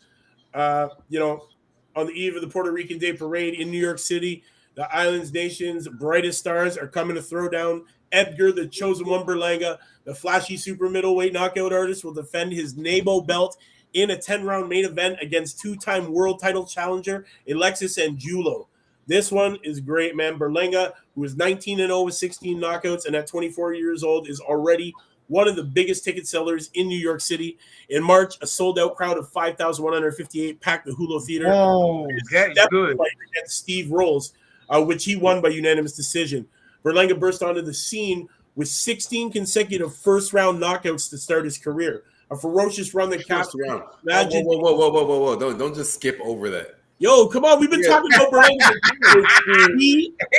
On the eve of the Puerto Rican Day Parade in New York City, the island's nation's brightest stars are coming to throw down. Edgar, the chosen one Berlanga, the flashy super middleweight knockout artist, will defend his NABO belt in a 10-round main event against two-time world title challenger Alexis Angulo. This one is great, man. Berlanga, who is 19-0 with 16 knockouts and at 24 years old, is already one of the biggest ticket sellers in New York City. In March, a sold-out crowd of 5,158 packed the Hulu Theater. Oh, that's good. Against Steve Rolls, which he won by unanimous decision. Berlanga burst onto the scene with 16 consecutive first-round knockouts to start his career. A ferocious run that capped. Imagine. Whoa. Don't just skip over that. Yo, come on. We've been talking about Berlanga.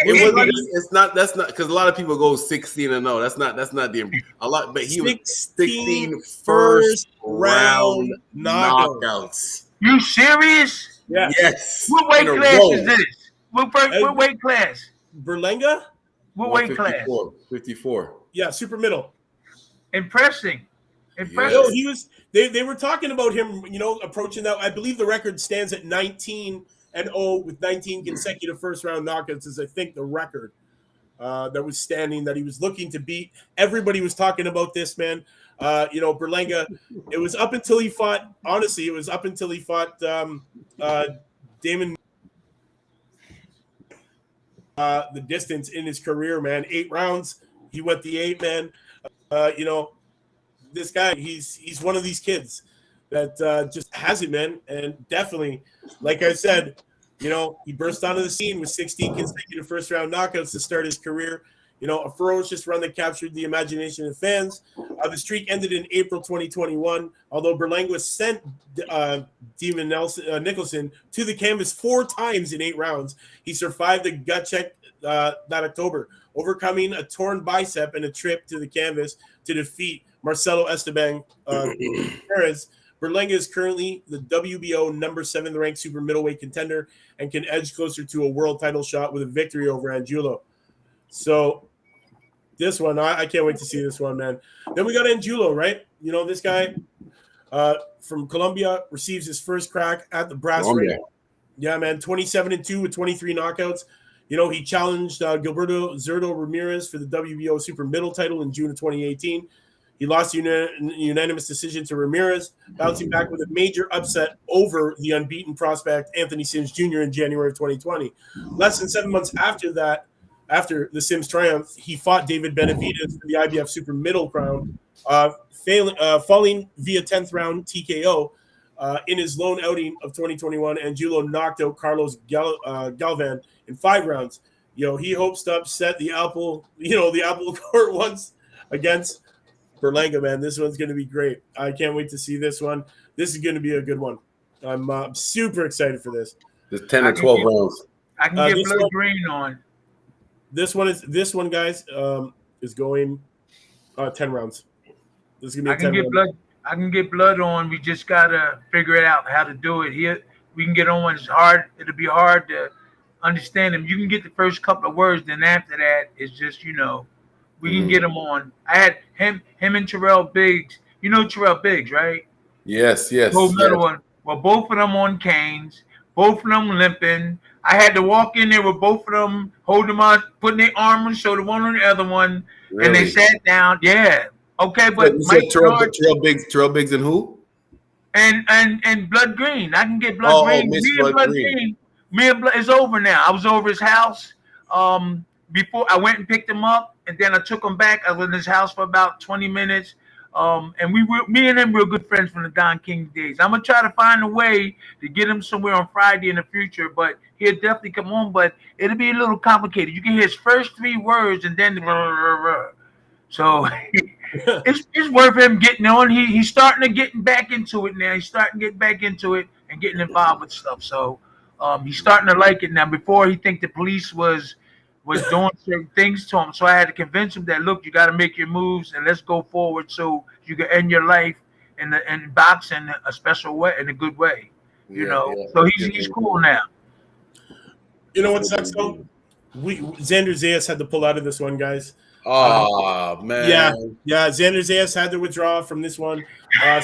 It's not. That's not because a lot of people go 16-0. That's not the a lot. But he was 16 first round knockouts. You serious? Yeah. Yes. What weight class is this? What weight class? Berlanga? What weight class? 54. Yeah, super middle. Impressive. Yo, he was. They were talking about him, approaching that. I believe the record stands at 19-0 with 19 consecutive first round knockouts. Is I think the record. that was standing that he was looking to beat. Everybody was talking about this, man. Berlanga, it was up until he fought, honestly, it was up until he fought Damon the distance in his career, man. 8 rounds. He went the 8, man. This guy, he's one of these kids that just has it, man. And definitely, like I said, he burst onto the scene with 16 consecutive first-round knockouts to start his career. A ferocious run that captured the imagination of fans. The streak ended in April 2021, although Berlanga sent Demon Nicholson to the canvas 4 times in 8 rounds. He survived a gut check that October, overcoming a torn bicep and a trip to the canvas to defeat Marcelo Esteban Perez. Berlanga is currently the WBO number 7 ranked super middleweight contender and can edge closer to a world title shot with a victory over Angulo. So this one, I can't wait to see this one, man. Then we got Angulo, right? This guy from Colombia receives his first crack at the brass ring. Yeah, man, 27-2 with 23 knockouts. He challenged Gilberto Zurdo Ramirez for the WBO super middle title in June of 2018. He lost unanimous decision to Ramirez, bouncing back with a major upset over the unbeaten prospect Anthony Sims Jr. in January of 2020. Less than 7 months after that, after the Sims triumph, he fought David Benavidez for the IBF super middle crown, falling via 10th round TKO. In his lone outing of 2021, Angulo knocked out Carlos Galvan in 5 rounds. He hopes to upset the apple court once against Berlanga, man. This one's going to be great. I can't wait to see this one. This is going to be a good one. I'm super excited for this. There's 10 or 12 rounds. I can get blood green on. This one, guys, is going 10 rounds. This is going to be 10 rounds. I can get blood on. We just gotta figure it out how to do it. Here we can get on. It's hard. It'll be hard to understand them. You can get the first couple of words, then after that, it's just we can get them on. I had him and Terrell Biggs. You know Terrell Biggs, right? Yes. Gold medal one. Well, both of them on canes, both of them limping. I had to walk in there with both of them, hold them on, putting their arm on the shoulder, one on the other one, Really? and they sat down. Yeah. Okay, but you Mike said Terrell Biggs and who? And blood green. I can get blood green. Miss Me and blood green. Me and blood it's over now. I was over his house. Before I went and picked him up, and then I took him back. I was in his house for about 20 minutes. And me and him were good friends from the Don King days. I'm gonna try to find a way to get him somewhere on Friday in the future, but he'll definitely come on. But it'll be a little complicated. You can hear his first 3 words and then so it's worth him getting on. He's starting to get back into it now. He's starting to get back into it and getting involved with stuff. So he's starting to like it now. Before he think the police was doing certain things to him. So I had to convince him that, look, you got to make your moves and let's go forward so you can end your life in boxing a special way, in a good way. So he's cool now. You know what sucks though? Xander Zayas had to pull out of this one, guys. Oh man. Yeah. Xander Zayas had to withdraw from this one. I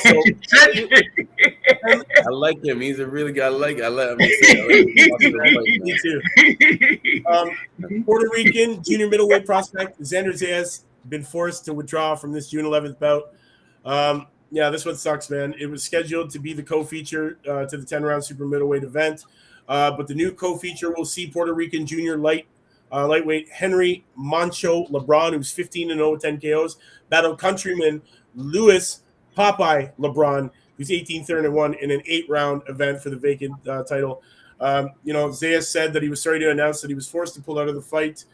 like him. He's a really guy. I like him. Me too. Puerto Rican junior middleweight prospect Xander Zayas been forced to withdraw from this June 11th bout. This one sucks, man. It was scheduled to be the co-feature to the 10-round super middleweight event, but the new co-feature will see Puerto Rican junior lightweight Henry Moncho LeBron, who's 15-0 with 10 KOs, battle countryman Luis Popeye LeBron, who's 18-1 in an 8-round event for the vacant title. Zayas said that he was sorry to announce that he was forced to pull out of the fight.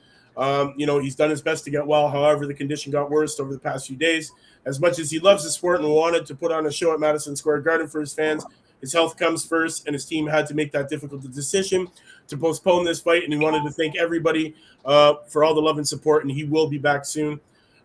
He's done his best to get well. However, the condition got worse over the past few days. As much as he loves the sport and wanted to put on a show at Madison Square Garden for his fans, his health comes first, and his team had to make that difficult decision to postpone this fight. And he wanted to thank everybody for all the love and support, and he will be back soon.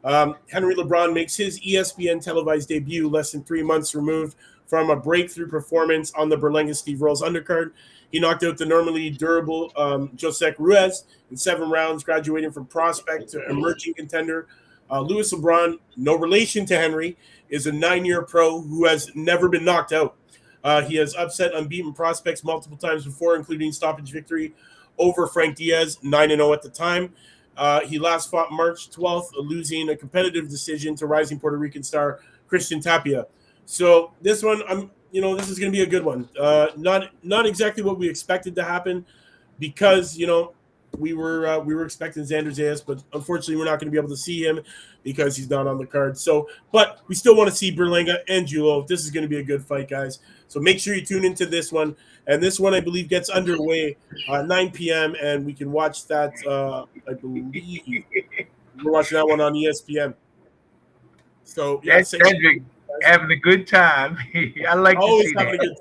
Henry LeBron makes his ESPN televised debut less than 3 months removed from a breakthrough performance on the Berlanga Steve Rolls undercard. He knocked out the normally durable Josek Ruiz in 7 rounds, graduating from prospect to emerging contender. Luis LeBron, no relation to Henry, is a 9-year pro who has never been knocked out. He has upset unbeaten prospects multiple times before, including stoppage victory over Frank Diaz, 9-0 at the time. He last fought March 12th, losing a competitive decision to rising Puerto Rican star Christian Tapia. So this one, this is going to be a good one. Not exactly what we expected to happen, because we were expecting Xander Zayas, but unfortunately we're not going to be able to see him because he's not on the card. So, but we still want to see Berlanga and Julo. This is going to be a good fight, guys. So make sure you tune into this one. And this one, I believe, gets underway 9 p.m. and we can watch that. I believe we're watching that one on ESPN. So yeah, That's Cedric having a good time. I like to always see having that. a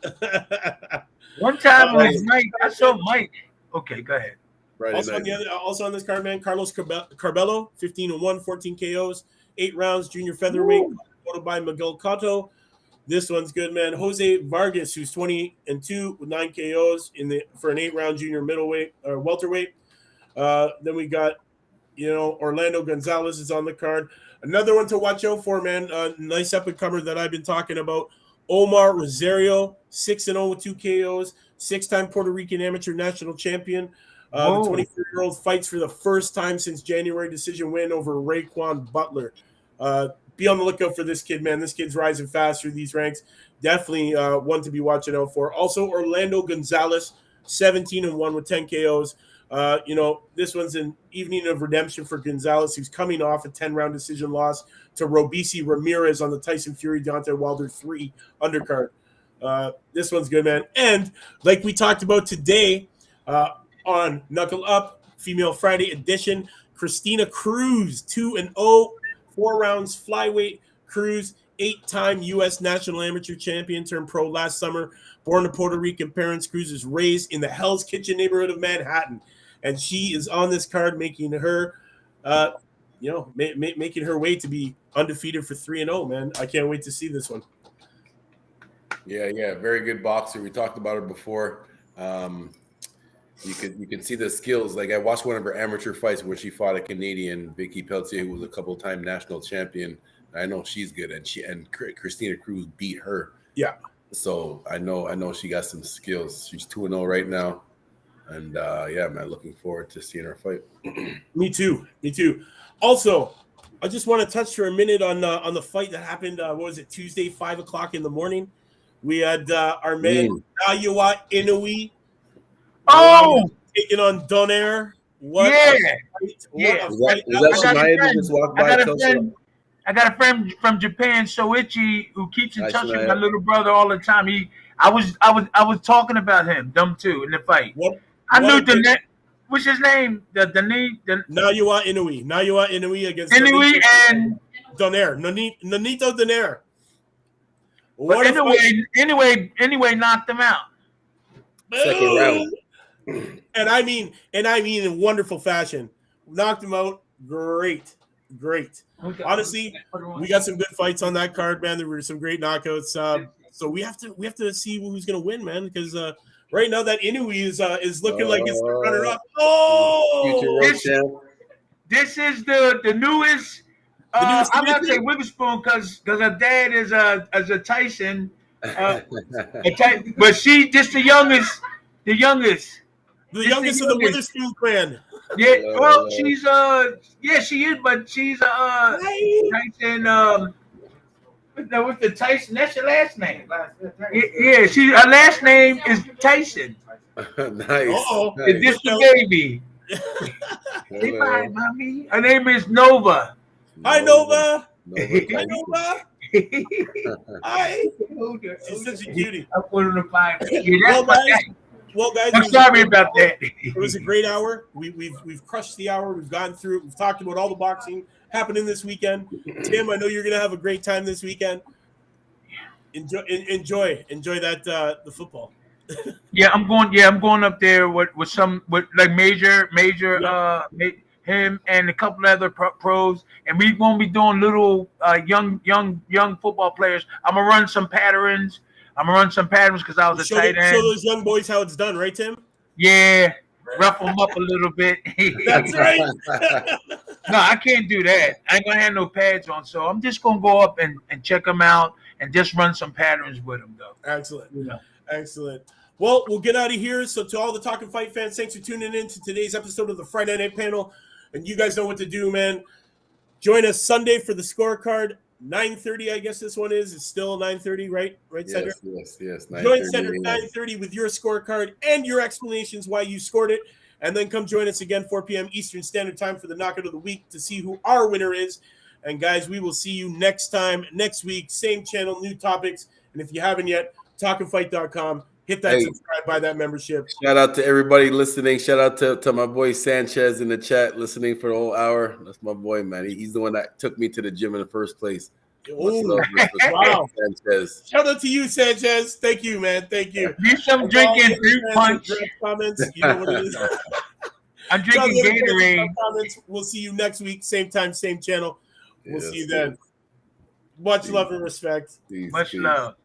good time. One time it was Mike. I saw Mike. Okay, go ahead. Also on this card, man, Carlos Carbello, 15-1, 14 KOs, 8 rounds, junior featherweight, followed by Miguel Cotto. This one's good, man. Jose Vargas, who's 20-2 with 9 KOs for an 8-round junior middleweight or welterweight. Then we got, Orlando Gonzalez is on the card. Another one to watch out for, man. Nice up and comer that I've been talking about. Omar Rosario, 6-0 with 2 KOs, 6-time Puerto Rican amateur national champion. The 24-year-old fights for the first time since January decision win over Raekwon Butler. Be on the lookout for this kid, man. This kid's rising fast through these ranks. Definitely one to be watching out for. Also, Orlando Gonzalez, 17-1 with 10 KOs. This one's an evening of redemption for Gonzalez, who's coming off a 10-round decision loss to Robisi Ramirez on the Tyson Fury Deontay Wilder 3 undercard. This one's good, man. And like we talked about today on Knuckle Up, Female Friday edition, Christina Cruz, 2-0, 4 rounds flyweight. Cruz, 8-time U.S. national amateur champion, turned pro last summer. Born to Puerto Rican parents, Cruz is raised in the Hell's Kitchen neighborhood of Manhattan, and she is on this card, making her, making her way to be undefeated for 3-0. Man, I can't wait to see this one. Yeah, very good boxer. We talked about her before. You can see the skills. Like, I watched one of her amateur fights where she fought a Canadian, Vicky Peltier, who was a couple-time national champion. I know she's good, and Christina Cruz beat her. Yeah. So I know she got some skills. She's 2-0 right now, and man, looking forward to seeing her fight. Me too. Also, I just want to touch for a minute on the fight that happened. What was it, Tuesday, 5:00 in the morning? We had our man Naoya Inoue. Taking on Donaire. What a fight. I got a friend from Japan, Soichi, who keeps in touch with my little brother all the time. I was talking about him, them two, in the fight. I knew the name. What's his name? The name. Naoya Inoue against Inoue and Donaire. Nonito Donaire. But anyway, knocked him out. Second round. And I mean in wonderful fashion. Knocked him out. Great. Honestly, we got some good fights on that card, man. There were some great knockouts. So we have to see who's gonna win, man, because right now that Inoue is looking like it's the runner up. This is the newest. I'm not saying Witherspoon because her dad is a Tyson, but she just the youngest. The youngest of the Witherspoon clan. Yeah, well, she's she is, but she's Tyson. With the Tyson, that's your last name. Yeah, her last name is Tyson. Nice. It's just the baby. Say bye, mommy. Her name is Nova. Hi, Nova. Hi, Nova. Hi. She's such a cutie. I put her to find. Well, guys, I'm sorry about that. It was a great hour. We've crushed the hour. We've gotten through it. We've talked about all the boxing happening this weekend. Tim, I know you're gonna have a great time this weekend. Enjoy that the football. I'm going up there with major him and a couple other pros, and we won't be doing little young football players. I'm gonna run some patterns because I was a tight end. Show those young boys how it's done, right, Tim? Yeah, rough them up a little bit. That's right. No, I can't do that. I ain't gonna have no pads on, so I'm just gonna go up and check them out and just run some patterns with them, though. Excellent. Excellent. Well, we'll get out of here. So to all the Talkin' Fight fans, thanks for tuning in to today's episode of the Friday Night Panel. And you guys know what to do, man. Join us Sunday for the scorecard. 9:30, I guess this one is. It's still 9:30, right? Right, Cedric? Yes. Join Cedric 9:30 with your scorecard and your explanations why you scored it. And then come join us again 4 p.m. Eastern Standard Time for the knockout of the week to see who our winner is. And guys, we will see you next time, next week, same channel, new topics. And if you haven't yet, talkinfight.com. Hit that subscribe, buy that membership. Shout out to everybody listening. Shout out to my boy Sanchez in the chat listening for the whole hour. That's my boy, man. He's the one that took me to the gym in the first place. Ooh, wow. Sanchez. Shout out to you, Sanchez. Thank you, man. Thank you. Need some drinking fruit punch. Comments, you know what it is. I'm drinking Gatorade. Comments. We'll see you next week. Same time, same channel. We'll see you then. Much love and respect. Much love.